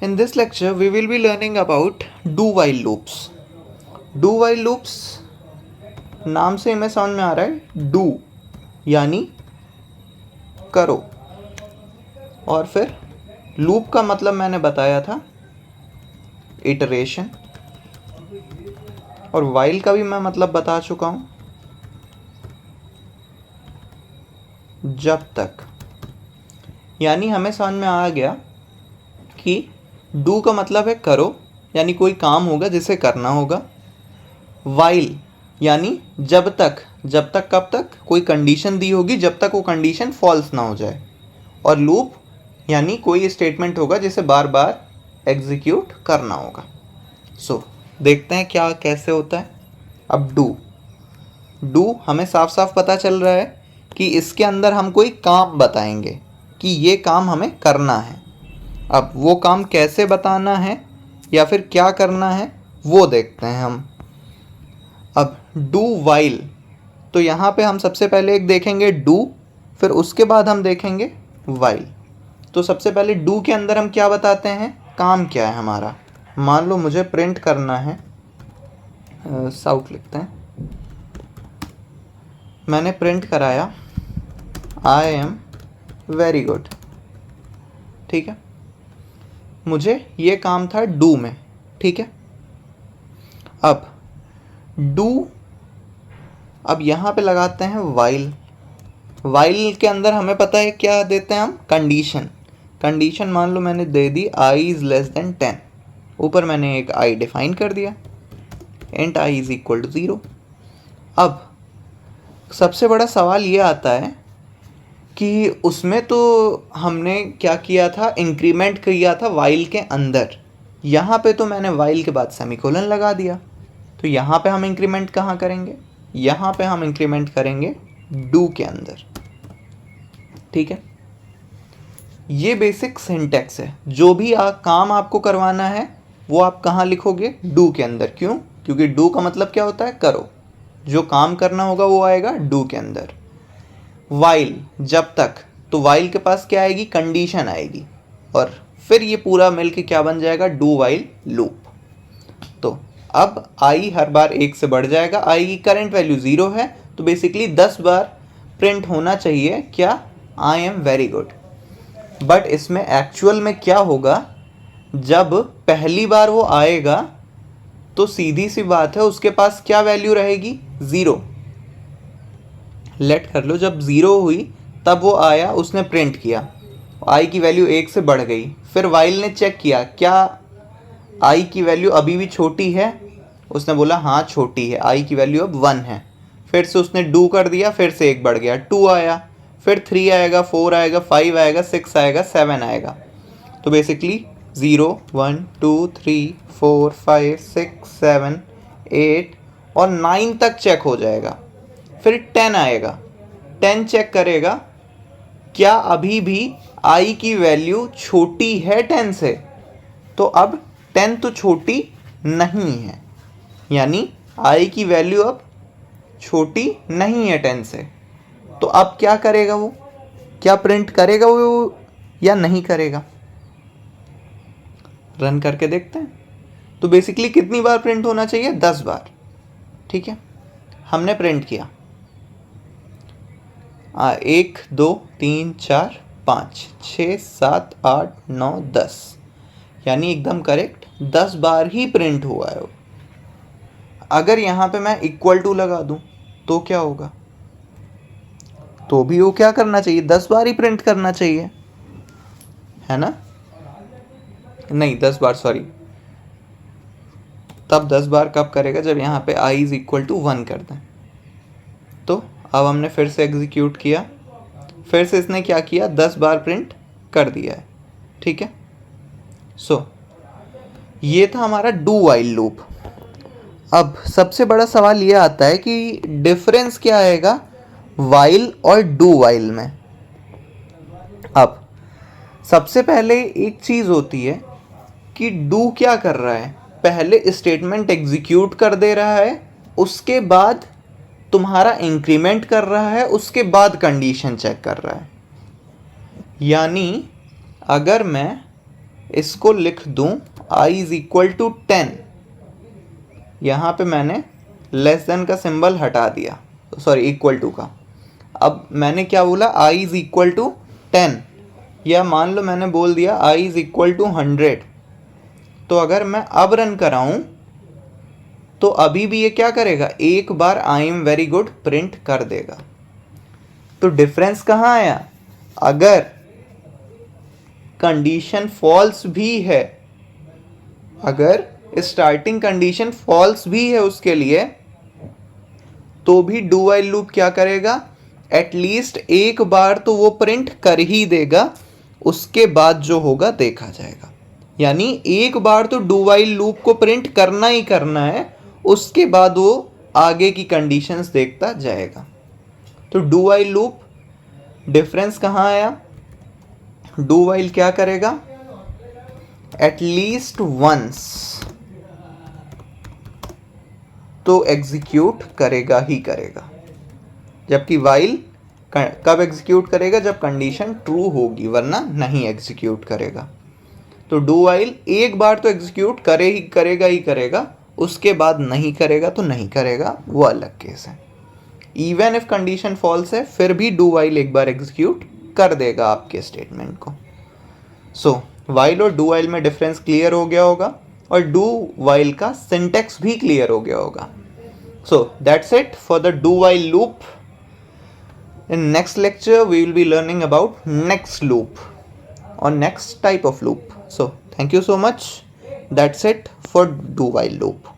In this lecture, we will be learning about do-while loops. Do-while loops नाम से हमें समझ में आ रहा है do यानी करो, और फिर लूप का मतलब मैंने बताया था इटरेशन, और while का भी मैं मतलब बता चुका हूँ जब तक। यानी हमें समझ में आ गया कि डू का मतलब है करो, यानी कोई काम होगा जिसे करना होगा। वाइल यानी जब तक कब तक कोई कंडीशन दी होगी जब तक वो कंडीशन फॉल्स ना हो जाए। और लूप यानी कोई स्टेटमेंट होगा जिसे बार बार एग्जीक्यूट करना होगा। सो देखते हैं क्या कैसे होता है। अब डू हमें साफ साफ पता चल रहा है कि इसके अंदर हम कोई काम बताएंगे कि ये काम हमें करना है। अब वो काम कैसे बताना है या फिर क्या करना है वो देखते हैं हम। अब डू वाइल, तो यहाँ पे हम सबसे पहले एक देखेंगे डू, फिर उसके बाद हम देखेंगे वाइल। तो सबसे पहले डू के अंदर हम क्या बताते हैं, काम क्या है हमारा। मान लो मुझे प्रिंट करना है, साउट लिखते हैं, मैंने प्रिंट कराया आई एम वेरी गुड। ठीक है, मुझे ये काम था डू में। ठीक है, अब डू, अब यहाँ पे लगाते हैं वाइल। वाइल के अंदर हमें पता है क्या देते हैं हम, कंडीशन मान लो मैंने दे दी आई इज़ लेस देन 10। ऊपर मैंने एक आई डिफाइन कर दिया, and I is equal to 0। अब सबसे बड़ा सवाल ये आता है कि उसमें तो हमने क्या किया था, इंक्रीमेंट किया था वाइल के अंदर। यहाँ पे तो मैंने वाइल के बाद सेमीकोलन लगा दिया, तो यहाँ पे हम इंक्रीमेंट कहाँ करेंगे, यहाँ पे हम इंक्रीमेंट करेंगे डू के अंदर। ठीक है, ये बेसिक सिंटैक्स है। जो भी काम आपको करवाना है वो आप कहाँ लिखोगे, डू के अंदर। क्यों, क्योंकि डू का मतलब क्या होता है, करो। जो काम करना होगा वो आएगा डू के अंदर। वाइल जब तक, तो वाइल के पास क्या आएगी, कंडीशन आएगी, और फिर ये पूरा मिलके क्या बन जाएगा, डू वाइल लूप। तो अब आई हर बार 1 से बढ़ जाएगा। आई की करंट वैल्यू 0 है, तो बेसिकली 10 बार प्रिंट होना चाहिए क्या, आई एम वेरी गुड। बट इसमें एक्चुअल में क्या होगा, जब पहली बार वो आएगा तो सीधी सी बात है उसके पास क्या वैल्यू रहेगी, 0। लेट कर लो, जब 0 हुई तब वो आया, उसने प्रिंट किया, आई की वैल्यू 1 से बढ़ गई। फिर वाइल ने चेक किया क्या आई की वैल्यू अभी भी छोटी है, उसने बोला हाँ छोटी है, आई की वैल्यू अब 1 है। फिर से उसने डू कर दिया, फिर से 1 बढ़ गया, 2 आया, फिर 3 आएगा, 4 आएगा, 5 आएगा, 6 आएगा, 7 आएगा। तो बेसिकली 0 1 2 3 4 5 6 7 8 और 9 तक चेक हो जाएगा। फिर 10 आएगा, 10 चेक करेगा क्या अभी भी आई की वैल्यू छोटी है 10 से, तो अब 10 तो छोटी नहीं है, यानी आई की वैल्यू अब छोटी नहीं है 10 से। तो अब क्या करेगा वो, क्या प्रिंट करेगा वो या नहीं करेगा, रन करके देखते हैं। तो बेसिकली कितनी बार प्रिंट होना चाहिए, 10 बार। ठीक है, हमने प्रिंट किया 1 2 3 4 5 6 7 8 9 10, यानी एकदम करेक्ट 10 बार ही प्रिंट हुआ है वो। अगर यहाँ पे मैं इक्वल टू लगा दूँ तो क्या होगा, तो भी वो क्या करना चाहिए, 10 बार ही प्रिंट करना चाहिए, है ना। नहीं 10 बार, सॉरी, तब 10 बार कब करेगा, जब यहाँ पे आई इज़ इक्वल टू 1 कर दें। तो अब हमने फिर से एग्जीक्यूट किया, फिर से इसने क्या किया, 10 बार प्रिंट कर दिया है। ठीक है, सो ये था हमारा डू वाइल लूप। अब सबसे बड़ा सवाल ये आता है कि डिफरेंस क्या आएगा वाइल और डू वाइल में। अब सबसे पहले एक चीज़ होती है कि डू क्या कर रहा है, पहले स्टेटमेंट एग्जीक्यूट कर दे रहा है, उसके बाद तुम्हारा इंक्रीमेंट कर रहा है, उसके बाद कंडीशन चेक कर रहा है। यानी अगर मैं इसको लिख दूं i इज इक्वल टू 10, यहाँ पे मैंने लेस देन का सिंबल हटा दिया, सॉरी इक्वल टू का। अब मैंने क्या बोला, i इज इक्वल टू 10, या मान लो मैंने बोल दिया i इज इक्वल टू 100। तो अगर मैं अब रन कराऊं तो अभी भी ये क्या करेगा, एक बार I am very good print कर देगा। तो डिफरेंस कहाँ आया, अगर कंडीशन फॉल्स भी है, अगर स्टार्टिंग कंडीशन फॉल्स भी है उसके लिए, तो भी डू व्हाइल लूप क्या करेगा, एटलीस्ट एक बार तो वो प्रिंट कर ही देगा, उसके बाद जो होगा देखा जाएगा। यानी एक बार तो डू व्हाइल लूप को प्रिंट करना ही करना है, उसके बाद वो आगे की कंडीशंस देखता जाएगा। तो डू व्हाइल लूप डिफरेंस कहाँ आया, डू व्हाइल क्या करेगा, एटलीस्ट वंस तो एग्जीक्यूट करेगा ही करेगा, जबकि व्हाइल कब एग्जीक्यूट करेगा, जब कंडीशन ट्रू होगी, वरना नहीं एग्जीक्यूट करेगा। तो डू व्हाइल एक बार तो एग्जीक्यूट करेगा ही करेगा, उसके बाद नहीं करेगा तो नहीं करेगा, वो अलग केस है। इवन इफ कंडीशन फॉल्स है फिर भी डू व्हाइल एक बार एग्जीक्यूट कर देगा आपके स्टेटमेंट को। सो व्हाइल और डू व्हाइल में डिफरेंस क्लियर हो गया होगा, और डू व्हाइल का सिंटेक्स भी क्लियर हो गया होगा। So that's it for the do while loop. In next lecture we will be learning about next loop or next type of loop. So thank you so much. That's it for do while loop.